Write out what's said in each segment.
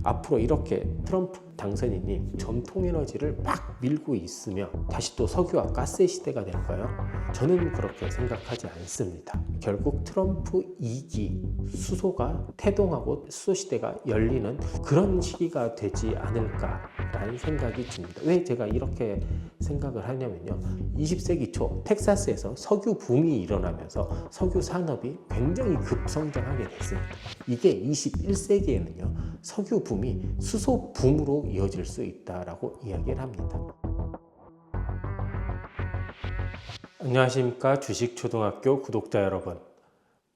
앞으로 이렇게 트럼프 당선인이 전통에너지를 막 밀고 있으면 다시 또 석유와 가스의 시대가 될까요? 저는 그렇게 생각하지 않습니다. 결국 트럼프 2기 수소가 태동하고 수소 시대가 열리는 그런 시기가 되지 않을까라는 생각이 듭니다. 왜 제가 이렇게 생각을 하냐면요, 20세기 초 텍사스에서 석유 붐이 일어나면서 석유 산업이 굉장히 급성장하게 됐습니다. 이게 21세기에는요 석유 붐이 수소 붐으로 이어질 수 있다라고 이야기를 합니다. 안녕하십니까, 주식초등학교 구독자 여러분,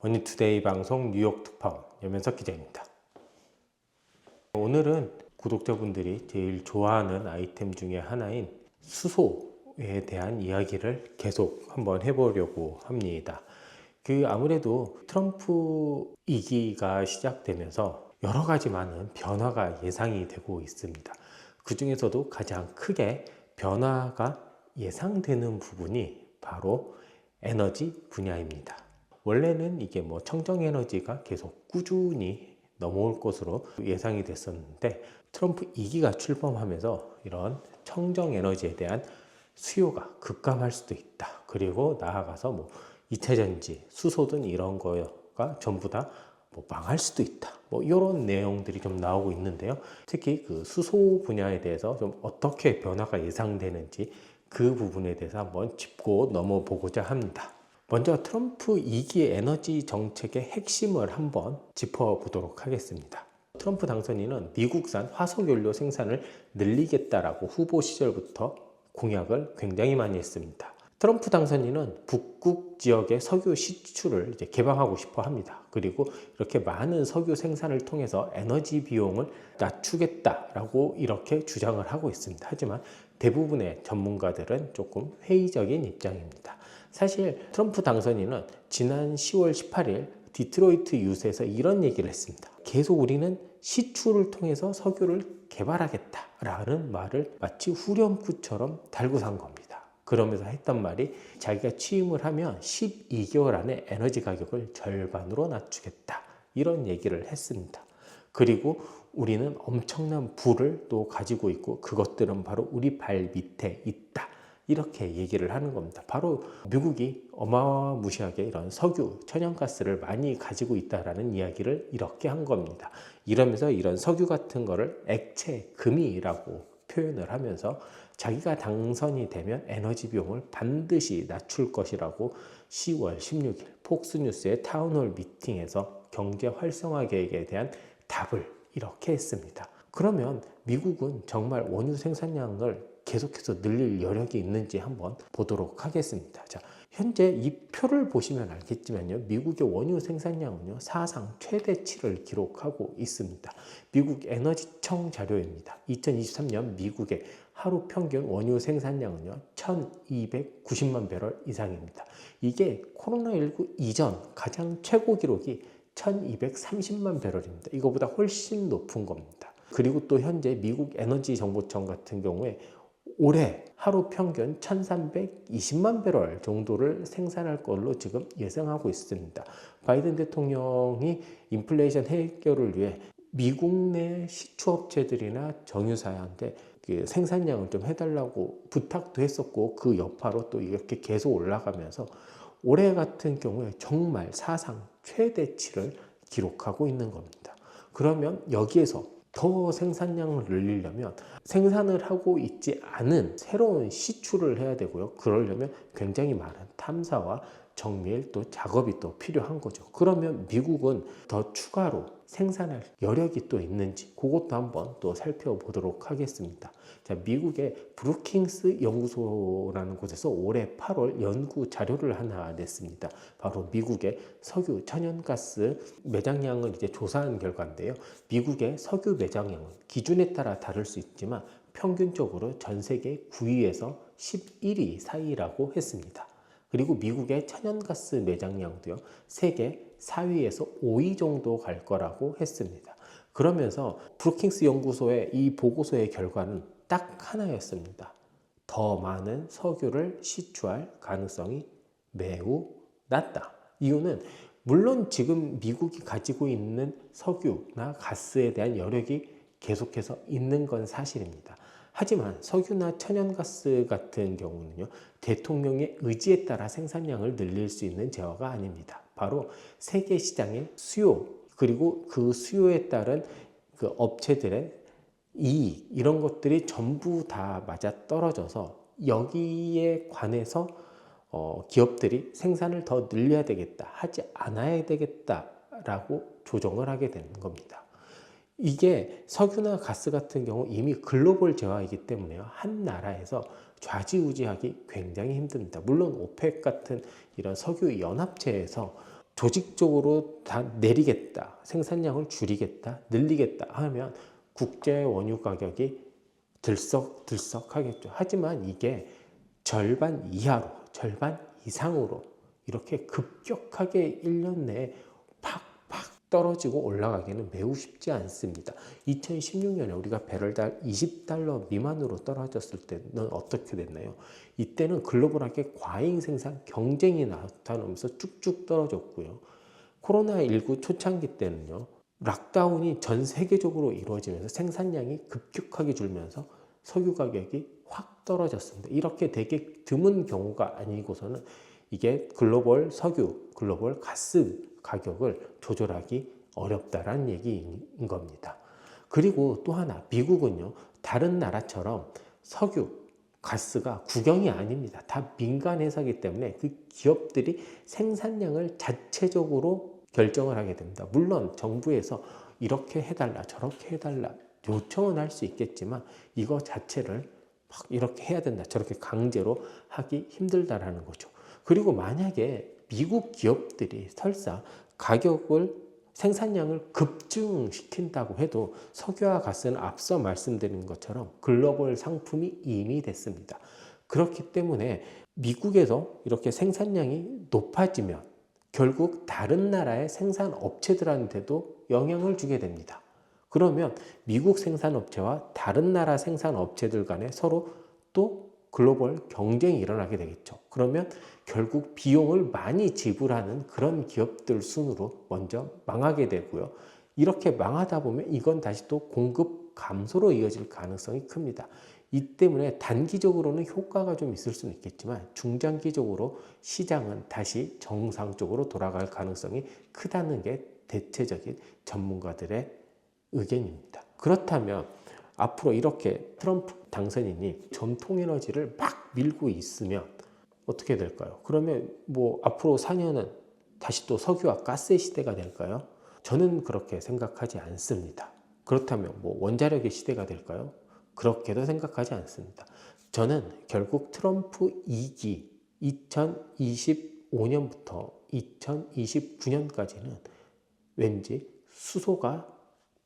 머니투데이 방송 뉴욕 특파원 염현석 기자입니다. 오늘은 구독자분들이 제일 좋아하는 아이템 중에 하나인 수소에 대한 이야기를 계속 한번 해보려고 합니다. 아무래도 트럼프 2기가 시작되면서 여러 가지 많은 변화가 예상이 되고 있습니다. 그 중에서도 가장 크게 변화가 예상되는 부분이 바로 에너지 분야입니다. 원래는 이게 청정에너지가 계속 꾸준히 넘어올 것으로 예상이 됐었는데, 트럼프 2기가 출범하면서 이런 청정에너지에 대한 수요가 급감할 수도 있다. 그리고 나아가서 2차전지, 수소든 이런 거가 전부 다 망할 수도 있다. 이런 내용들이 좀 나오고 있는데요. 특히 그 수소 분야에 대해서 좀 어떻게 변화가 예상되는지 그 부분에 대해서 한번 짚고 넘어보고자 합니다. 먼저 트럼프 2기의 에너지 정책의 핵심을 한번 짚어보도록 하겠습니다. 트럼프 당선인은 미국산 화석연료 생산을 늘리겠다라고 후보 시절부터 공약을 굉장히 많이 했습니다. 트럼프 당선인은 북극 지역의 석유 시추를 개방하고 싶어 합니다. 그리고 이렇게 많은 석유 생산을 통해서 에너지 비용을 낮추겠다라고 이렇게 주장을 하고 있습니다. 하지만 대부분의 전문가들은 조금 회의적인 입장입니다. 사실 트럼프 당선인은 지난 10월 18일 디트로이트 뉴스에서 이런 얘기를 했습니다. 계속 우리는 시추를 통해서 석유를 개발하겠다라는 말을 마치 후렴구처럼 달고 산 겁니다. 그러면서 했던 말이, 자기가 취임을 하면 12개월 안에 에너지 가격을 절반으로 낮추겠다, 이런 얘기를 했습니다. 그리고 우리는 엄청난 부를 또 가지고 있고 그것들은 바로 우리 발 밑에 있다, 이렇게 얘기를 하는 겁니다. 바로 미국이 어마무시하게 이런 석유, 천연가스를 많이 가지고 있다라는 이야기를 이렇게 한 겁니다. 이러면서 이런 석유 같은 거를 액체 금이라고 표현을 하면서 자기가 당선이 되면 에너지 비용을 반드시 낮출 것이라고 10월 16일 폭스뉴스의 타운홀 미팅에서 경제 활성화 계획에 대한 답을 이렇게 했습니다. 그러면 미국은 정말 원유 생산량을 계속해서 늘릴 여력이 있는지 한번 보도록 하겠습니다. 자, 현재 이 표를 보시면 알겠지만요, 미국의 원유 생산량은요 사상 최대치를 기록하고 있습니다. 미국 에너지청 자료입니다. 2023년 미국의 하루 평균 원유 생산량은요 1290만 배럴 이상입니다. 이게 코로나19 이전 가장 최고 기록이 1230만 배럴입니다. 이거보다 훨씬 높은 겁니다. 그리고 또 현재 미국 에너지 정보청 같은 경우에 올해 하루 평균 1320만 배럴 정도를 생산할 걸로 지금 예상하고 있습니다. 바이든 대통령이 인플레이션 해결을 위해 미국 내 시추업체들이나 정유사한테 생산량을 좀 해달라고 부탁도 했었고, 그 여파로 또 이렇게 계속 올라가면서 올해 같은 경우에 정말 사상 최대치를 기록하고 있는 겁니다. 그러면 여기에서 더 생산량을 늘리려면 생산을 하고 있지 않은 새로운 시추를 해야 되고요. 그러려면 굉장히 많은 탐사와 정밀 또 작업이 또 필요한 거죠. 그러면 미국은 더 추가로 생산할 여력이 또 있는지 그것도 한번 또 살펴보도록 하겠습니다. 자, 미국의 브루킹스 연구소라는 곳에서 올해 8월 연구 자료를 하나 냈습니다. 바로 미국의 석유 천연가스 매장량을 조사한 결과인데요. 미국의 석유 매장량은 기준에 따라 다를 수 있지만 평균적으로 전 세계 9위에서 11위 사이라고 했습니다. 그리고 미국의 천연가스 매장량도요, 세계 4위에서 5위 정도 갈 거라고 했습니다. 그러면서 브루킹스 연구소의 이 보고서의 결과는 딱 하나였습니다. 더 많은 석유를 시추할 가능성이 매우 낮다. 이유는 물론 지금 미국이 가지고 있는 석유나 가스에 대한 여력이 계속해서 있는 건 사실입니다. 하지만 석유나 천연가스 같은 경우는요, 대통령의 의지에 따라 생산량을 늘릴 수 있는 재화가 아닙니다. 바로 세계 시장의 수요, 그리고 그 수요에 따른 그 업체들의 이익, 이런 것들이 전부 다 맞아 떨어져서 여기에 관해서 기업들이 생산을 더 늘려야 되겠다, 하지 않아야 되겠다라고 조정을 하게 되는 겁니다. 이게 석유나 가스 같은 경우 이미 글로벌 재화이기 때문에요, 한 나라에서 좌지우지하기 굉장히 힘듭니다. 물론 오펙 같은 이런 석유 연합체에서 조직적으로 다 내리겠다, 생산량을 줄이겠다, 늘리겠다 하면 국제 원유 가격이 들썩들썩하겠죠. 하지만 이게 절반 이하로, 절반 이상으로 이렇게 급격하게 1년 내에 팍팍 떨어지고 올라가기는 매우 쉽지 않습니다. 2016년에 우리가 배럴당 $20 미만으로 떨어졌을 때는 어떻게 됐나요? 이때는 글로벌하게 과잉 생산 경쟁이 나타나면서 쭉쭉 떨어졌고요. 코로나19 초창기 때는요, 락다운이 전 세계적으로 이루어지면서 생산량이 급격하게 줄면서 석유 가격이 확 떨어졌습니다. 이렇게 되게 드문 경우가 아니고서는 이게 글로벌 석유, 글로벌 가스 가격을 조절하기 어렵다라는 얘기인 겁니다. 그리고 또 하나, 미국은요, 다른 나라처럼 석유, 가스가 국영이 아닙니다. 다 민간 회사이기 때문에 그 기업들이 생산량을 자체적으로 결정을 하게 됩니다. 물론 정부에서 이렇게 해달라, 저렇게 해달라 요청은 할 수 있겠지만 이거 자체를 막 이렇게 해야 된다, 저렇게 강제로 하기 힘들다라는 거죠. 그리고 만약에 미국 기업들이 설사 가격을, 생산량을 급증시킨다고 해도 석유와 가스는 앞서 말씀드린 것처럼 글로벌 상품이 이미 됐습니다. 그렇기 때문에 미국에서 이렇게 생산량이 높아지면 결국 다른 나라의 생산 업체들한테도 영향을 주게 됩니다. 그러면 미국 생산업체와 다른 나라 생산업체들 간에 서로 또 글로벌 경쟁이 일어나게 되겠죠. 그러면 결국 비용을 많이 지불하는 그런 기업들 순으로 먼저 망하게 되고요. 이렇게 망하다 보면 이건 다시 또 공급 감소로 이어질 가능성이 큽니다. 이 때문에 단기적으로는 효과가 좀 있을 수는 있겠지만 중장기적으로 시장은 다시 정상적으로 돌아갈 가능성이 크다는 게 대체적인 전문가들의 의견입니다. 그렇다면 앞으로 이렇게 트럼프 당선인이 전통에너지를 막 밀고 있으면 어떻게 될까요? 그러면 뭐 앞으로 4년은 다시 또 석유와 가스의 시대가 될까요? 저는 그렇게 생각하지 않습니다. 그렇다면 뭐 원자력의 시대가 될까요? 그렇게도 생각하지 않습니다. 저는 결국 트럼프 2기 2025년부터 2029년까지는 왠지 수소가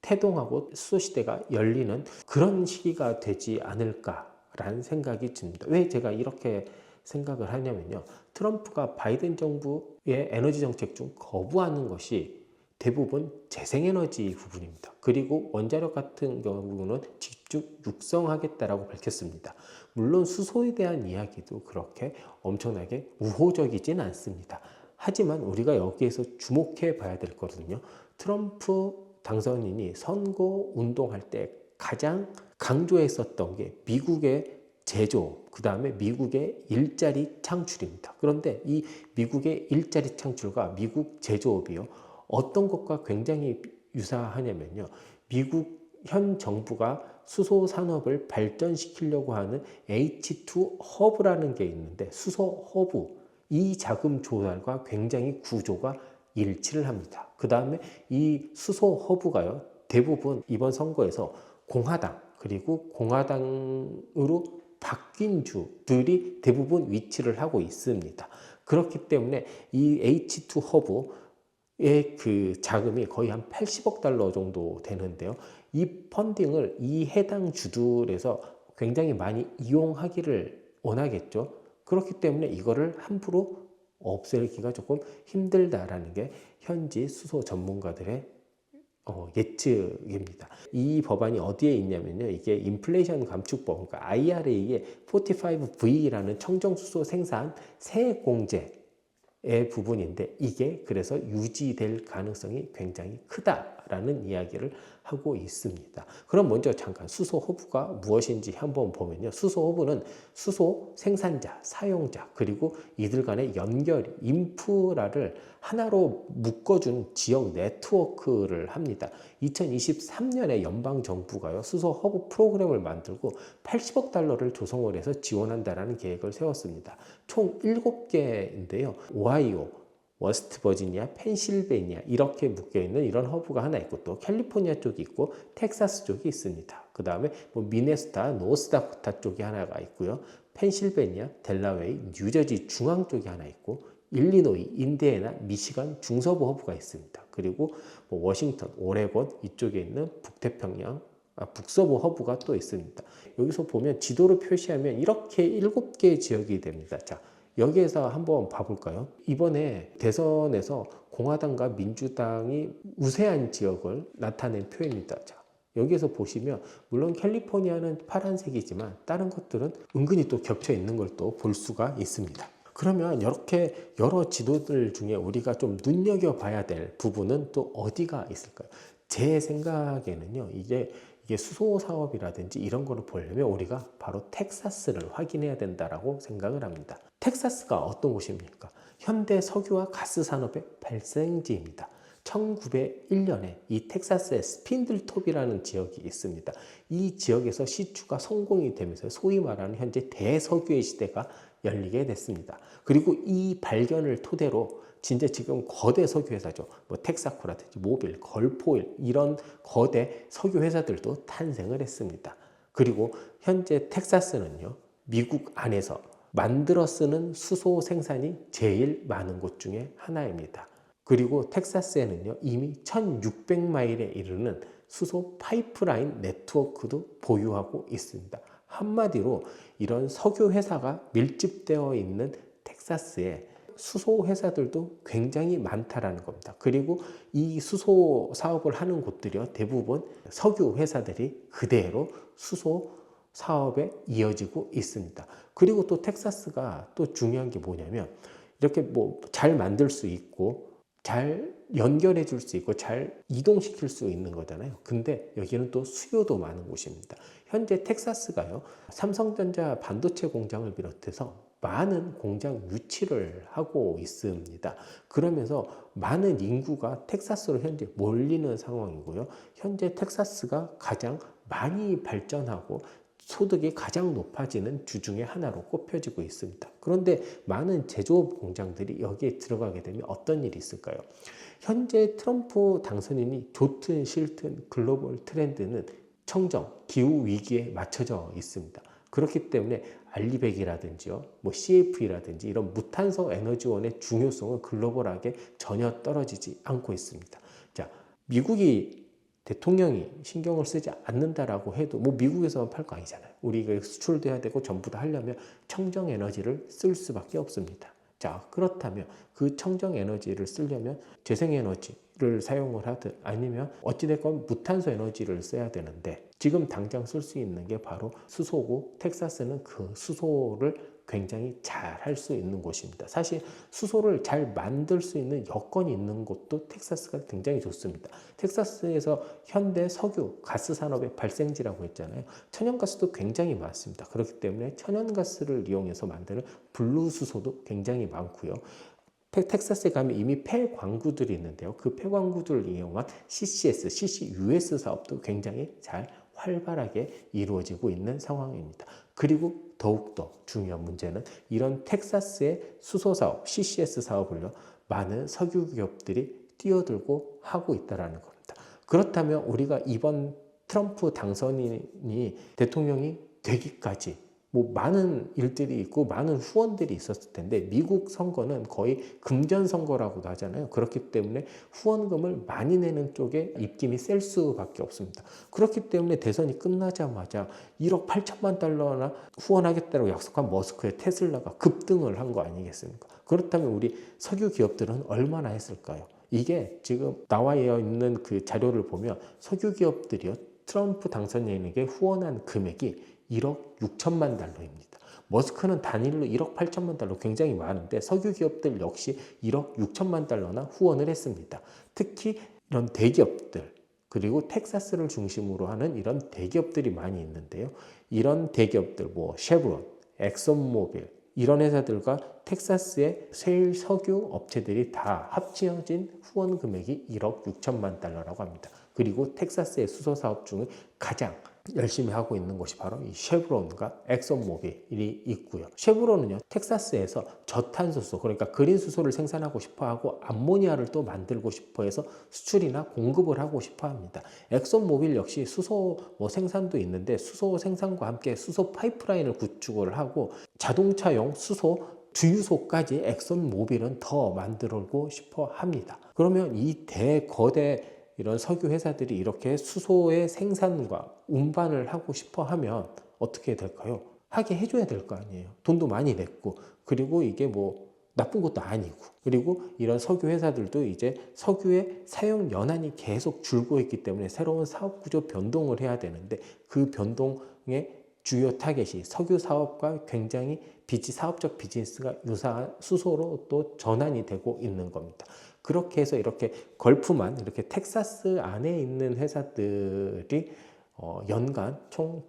태동하고 수소시대가 열리는 그런 시기가 되지 않을까라는 생각이 듭니다. 왜 제가 이렇게 생각을 하냐면요, 트럼프가 바이든 정부의 에너지 정책 중 거부하는 것이 대부분 재생에너지 부분입니다. 그리고 원자력 같은 경우는 직접 육성하겠다라고 밝혔습니다. 물론 수소에 대한 이야기도 그렇게 엄청나게 우호적이진 않습니다. 하지만 우리가 여기에서 주목해 봐야 될 거거든요. 트럼프 당선인이 선거 운동할 때 가장 강조했었던 게 미국의 제조, 그 다음에 미국의 일자리 창출입니다. 그런데 이 미국의 일자리 창출과 미국 제조업이요, 어떤 것과 굉장히 유사하냐면요, 미국 현 정부가 수소 산업을 발전시키려고 하는 H2 허브라는 게 있는데, 수소 허브, 이 자금 조달과 굉장히 구조가 일치를 합니다. 그 다음에 이 수소 허브가요, 대부분 이번 선거에서 공화당, 그리고 공화당으로 바뀐 주들이 대부분 위치를 하고 있습니다. 그렇기 때문에 이 H2 허브의 그 자금이 거의 한 80억 달러 정도 되는데요. 이 펀딩을 이 해당 주들에서 굉장히 많이 이용하기를 원하겠죠. 그렇기 때문에 이거를 함부로 없애기가 조금 힘들다라는 게 현지 수소 전문가들의 예측입니다. 이 법안이 어디에 있냐면요, 이게 인플레이션 감축법, 그러니까 IRA의 45V라는 청정수소 생산 세액 공제의 부분인데, 이게 그래서 유지될 가능성이 굉장히 크다 된다라는 이야기를 하고 있습니다. 그럼 먼저 잠깐 수소 허브가 무엇인지 한번 보면요. 수소 허브는 수소 생산자, 사용자, 그리고 이들 간의 연결, 인프라를 하나로 묶어준 지역 네트워크를 합니다. 2023년에 연방정부가요, 수소 허브 프로그램을 만들고 80억 달러를 조성을 해서 지원한다라는 계획을 세웠습니다. 총 7개인데요. 오하이오, 워스트버지니아, 펜실베니아 이렇게 묶여있는 이런 허브가 하나 있고, 또 캘리포니아 쪽이 있고 텍사스 쪽이 있습니다. 그 다음에 미네소타, 노스다코타 쪽이 하나가 있고요. 펜실베니아, 델라웨이, 뉴저지 중앙 쪽이 하나 있고, 일리노이, 인디애나, 미시간 중서부 허브가 있습니다. 그리고 워싱턴, 오레곤 이쪽에 있는 북태평양, 북서부 허브가 또 있습니다. 여기서 보면 지도로 표시하면 이렇게 7개의 지역이 됩니다. 자, 여기에서 한번 봐볼까요? 이번에 대선에서 공화당과 민주당이 우세한 지역을 나타낸 표입니다. 자, 여기에서 보시면 물론 캘리포니아는 파란색이지만 다른 것들은 은근히 또 겹쳐 있는 걸 또 볼 수가 있습니다. 그러면 이렇게 여러 지도들 중에 우리가 좀 눈여겨봐야 될 부분은 또 어디가 있을까요? 제 생각에는요, 이게 수소 사업이라든지 이런 거를 보려면 우리가 바로 텍사스를 확인해야 된다라고 생각을 합니다. 텍사스가 어떤 곳입니까? 현대 석유와 가스 산업의 발생지입니다. 1901년에 이 텍사스의 스핀들톱이라는 지역이 있습니다. 이 지역에서 시추가 성공이 되면서 소위 말하는 현재 대석유의 시대가 열리게 됐습니다. 그리고 이 발견을 토대로 진짜 지금 거대 석유 회사죠. 텍사코라든지 모빌, 걸포일 이런 거대 석유 회사들도 탄생을 했습니다. 그리고 현재 텍사스는요, 미국 안에서 만들어 쓰는 수소 생산이 제일 많은 곳 중에 하나입니다. 그리고 텍사스에는요, 이미 1600마일에 이르는 수소 파이프라인 네트워크도 보유하고 있습니다. 한마디로 이런 석유 회사가 밀집되어 있는 텍사스에 수소 회사들도 굉장히 많다라는 겁니다. 그리고 이 수소 사업을 하는 곳들이요, 대부분 석유 회사들이 그대로 수소 사업에 이어지고 있습니다. 그리고 또 텍사스가 또 중요한 게 뭐냐면 이렇게 잘 만들 수 있고 잘 연결해 줄 수 있고 잘 이동시킬 수 있는 거잖아요. 근데 여기는 또 수요도 많은 곳입니다. 현재 텍사스가요, 삼성전자 반도체 공장을 비롯해서 많은 공장 유치를 하고 있습니다. 그러면서 많은 인구가 텍사스로 현재 몰리는 상황이고요. 현재 텍사스가 가장 많이 발전하고 소득이 가장 높아지는 주 중에 하나로 꼽혀지고 있습니다. 그런데 많은 제조업 공장들이 여기에 들어가게 되면 어떤 일이 있을까요? 현재 트럼프 당선인이 좋든 싫든 글로벌 트렌드는 청정, 기후 위기에 맞춰져 있습니다. 그렇기 때문에 알리백이라든지요, CFE라든지 이런 무탄소 에너지원의 중요성은 글로벌하게 전혀 떨어지지 않고 있습니다. 자, 미국이 대통령이 신경을 쓰지 않는다라고 해도 미국에서만 팔 거 아니잖아요. 우리가 수출도 해야 되고 전부 다 하려면 청정 에너지를 쓸 수밖에 없습니다. 자, 그렇다면 그 청정 에너지를 쓰려면 재생에너지를 사용을 하든 아니면 어찌됐건 무탄소 에너지를 써야 되는데 지금 당장 쓸 수 있는 게 바로 수소고, 텍사스는 그 수소를 굉장히 잘 할 수 있는 곳입니다. 사실 수소를 잘 만들 수 있는 여건이 있는 곳도 텍사스가 굉장히 좋습니다. 텍사스에서 현대 석유, 가스 산업의 발생지라고 했잖아요. 천연가스도 굉장히 많습니다. 그렇기 때문에 천연가스를 이용해서 만드는 블루수소도 굉장히 많고요. 텍사스에 가면 이미 폐광구들이 있는데요. 그 폐광구들을 이용한 CCS, CCUS 사업도 굉장히 잘 활발하게 이루어지고 있는 상황입니다. 그리고 더욱더 중요한 문제는 이런 텍사스의 수소 사업, CCS 사업을요, 많은 석유 기업들이 뛰어들고 하고 있다는 겁니다. 그렇다면 우리가 이번 트럼프 당선인이 대통령이 되기까지 많은 일들이 있고 많은 후원들이 있었을 텐데 미국 선거는 거의 금전 선거라고도 하잖아요. 그렇기 때문에 후원금을 많이 내는 쪽에 입김이 셀 수밖에 없습니다. 그렇기 때문에 대선이 끝나자마자 1억 8천만 달러나 후원하겠다고 약속한 머스크의 테슬라가 급등을 한 거 아니겠습니까? 그렇다면 우리 석유 기업들은 얼마나 했을까요? 이게 지금 나와 있는 그 자료를 보면 석유 기업들이요, 트럼프 당선인에게 후원한 금액이 1억 6천만 달러입니다. 머스크는 단일로 1억 8천만 달러 굉장히 많은데 석유 기업들 역시 1억 6천만 달러나 후원을 했습니다. 특히 이런 대기업들, 그리고 텍사스를 중심으로 하는 이런 대기업들이 많이 있는데요. 이런 대기업들, 뭐 쉐브론, 엑선모빌 이런 회사들과 텍사스의 셰일 석유 업체들이 다 합치어진 후원 금액이 1억 6천만 달러라고 합니다. 그리고 텍사스의 수소 사업 중에 가장 열심히 하고 있는 곳이 바로 이 쉐브론과 엑선모빌이 있고요. 쉐브론은요, 텍사스에서 저탄소수, 그러니까 그린 수소를 생산하고 싶어 하고 암모니아를 또 만들고 싶어 해서 수출이나 공급을 하고 싶어 합니다. 엑선모빌 역시 수소 생산도 있는데 수소 생산과 함께 수소 파이프라인을 구축을 하고 자동차용 수소 주유소까지 엑선모빌은 더 만들고 싶어 합니다. 그러면 이 대거대 이런 석유 회사들이 이렇게 수소의 생산과 운반을 하고 싶어 하면 어떻게 될까요? 하게 해줘야 될 거 아니에요. 돈도 많이 냈고, 그리고 이게 뭐 나쁜 것도 아니고, 그리고 이런 석유 회사들도 이제 석유의 사용 연한이 계속 줄고 있기 때문에 새로운 사업 구조 변동을 해야 되는데, 그 변동의 주요 타겟이 석유 사업과 굉장히 사업적 비즈니스가 유사한 수소로 또 전환이 되고 있는 겁니다. 그렇게 해서 이렇게 걸프만 이렇게 텍사스 안에 있는 회사들이 연간 총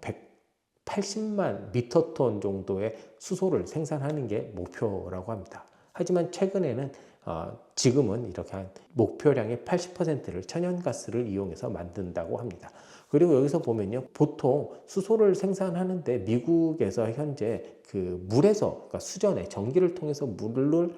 180만 미터톤 정도의 수소를 생산하는 게 목표라고 합니다. 하지만 최근에는 지금은 이렇게 한 목표량의 80%를 천연가스를 이용해서 만든다고 합니다. 그리고 여기서 보면요, 보통 수소를 생산하는데 미국에서 현재 그 물에서, 그러니까 수전에 전기를 통해서 물을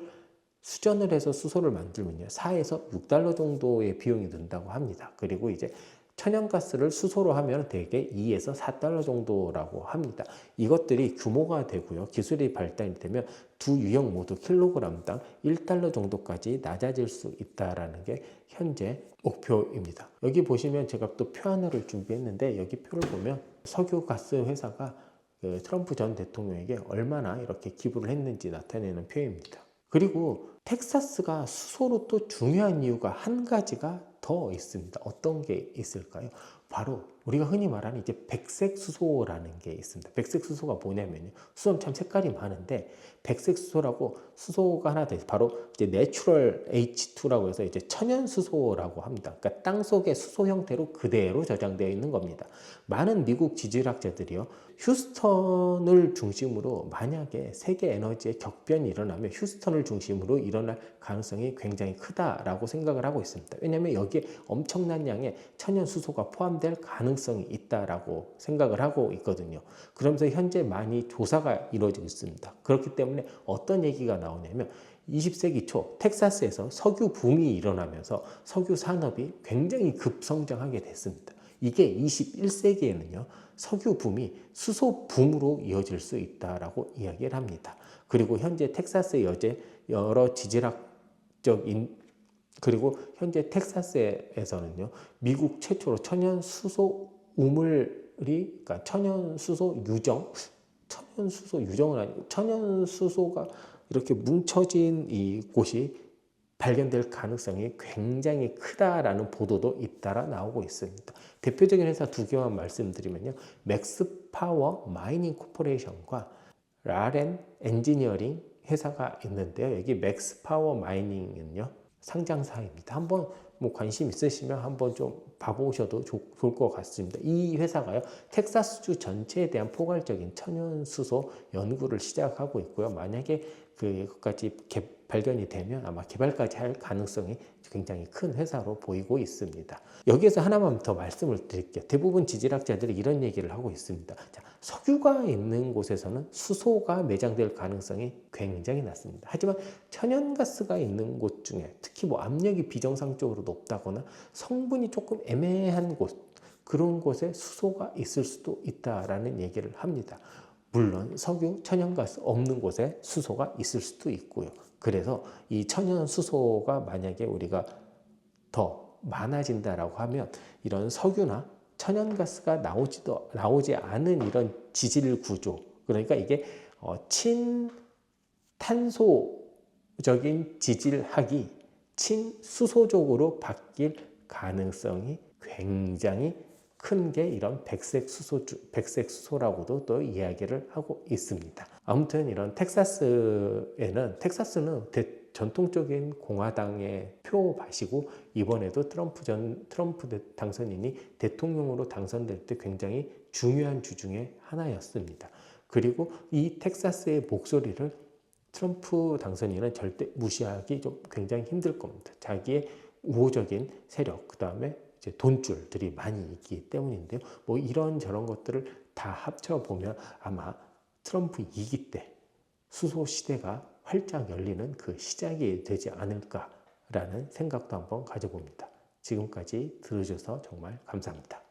수전을 해서 수소를 만들면요, 4에서 6달러 정도의 비용이 든다고 합니다. 그리고 이제 천연가스를 수소로 하면 대개 2에서 4달러 정도라고 합니다. 이것들이 규모가 되고요, 기술이 발달이 되면 두 유형 모두 킬로그램당 1달러 정도까지 낮아질 수 있다는 게 현재 목표입니다. 여기 보시면 제가 또 표 하나를 준비했는데, 여기 표를 보면 석유가스 회사가 그 트럼프 전 대통령에게 얼마나 이렇게 기부를 했는지 나타내는 표입니다. 그리고 텍사스가 수소로 또 중요한 이유가 한 가지가 더 있습니다. 어떤 게 있을까요? 바로 우리가 흔히 말하는 이제 백색 수소라는 게 있습니다. 백색 수소가 뭐냐면요, 수소는 참 색깔이 많은데 백색 수소라고 수소가 하나 더 있어요. 바로 이제 내추럴 H2라고 해서 이제 천연 수소라고 합니다. 그러니까 땅 속의 수소 형태로 그대로 저장되어 있는 겁니다. 많은 미국 지질학자들이요, 휴스턴을 중심으로 만약에 세계 에너지의 격변이 일어나면 휴스턴을 중심으로 일어날 가능성이 굉장히 크다라고 생각을 하고 있습니다. 왜냐하면 여기에 엄청난 양의 천연 수소가 포함될 가능성이 있다라고 생각을 하고 있거든요. 그러면서 현재 많이 조사가 이루어지고 있습니다. 그렇기 때문에 어떤 얘기가 나오냐면 20세기 초 텍사스에서 석유 붐이 일어나면서 석유 산업이 굉장히 급성장하게 됐습니다. 이게 21세기에는요, 석유 붐이 수소 붐으로 이어질 수 있다라고 이야기를 합니다. 그리고 현재 텍사스의 여러 지질학적인, 그리고 현재 텍사스에서는요, 미국 최초로 천연 수소 우물이, 그러니까 천연 수소 유정은 아니고 천연 수소가 이렇게 뭉쳐진 이 곳이 발견될 가능성이 굉장히 크다라는 보도도 잇따라 나오고 있습니다. 대표적인 회사 두 개만 말씀드리면요, 맥스파워 마이닝 코퍼레이션과 라렌 엔지니어링 회사가 있는데요, 여기 맥스파워 마이닝은요, 상장사입니다. 한번 관심 있으시면 한번 좀 봐보셔도 좋을 것 같습니다. 이 회사가요, 텍사스주 전체에 대한 포괄적인 천연수소 연구를 시작하고 있고요. 만약에 그것까지 발견이 되면 아마 개발까지 할 가능성이 굉장히 큰 회사로 보이고 있습니다. 여기에서 하나만 더 말씀을 드릴게요. 대부분 지질학자들이 이런 얘기를 하고 있습니다. 자, 석유가 있는 곳에서는 수소가 매장될 가능성이 굉장히 낮습니다. 하지만 천연가스가 있는 곳 중에 특히 압력이 비정상적으로 높다거나 성분이 조금 애매한 곳, 그런 곳에 수소가 있을 수도 있다라는 얘기를 합니다. 물론 석유, 천연가스 없는 곳에 수소가 있을 수도 있고요. 그래서 이 천연 수소가 만약에 우리가 더 많아진다라고 하면 이런 석유나 천연가스가 나오지 않은 이런 지질 구조, 그러니까 이게 친탄소적인 지질학이 친수소적으로 바뀔 가능성이 굉장히 큰 게 이런 백색 수소라고도 또 이야기를 하고 있습니다. 아무튼 이런 텍사스는 전통적인 공화당의 표밭이고 이번에도 트럼프 당선인이 대통령으로 당선될 때 굉장히 중요한 주 중에 하나였습니다. 그리고 이 텍사스의 목소리를 트럼프 당선인은 절대 무시하기 좀 굉장히 힘들 겁니다. 자기의 우호적인 세력, 그 다음에 이제 돈줄들이 많이 있기 때문인데요. 뭐 이런 저런 것들을 다 합쳐보면 아마 트럼프 2기 때 수소 시대가 활짝 열리는 그 시작이 되지 않을까라는 생각도 한번 가져봅니다. 지금까지 들어주셔서 정말 감사합니다.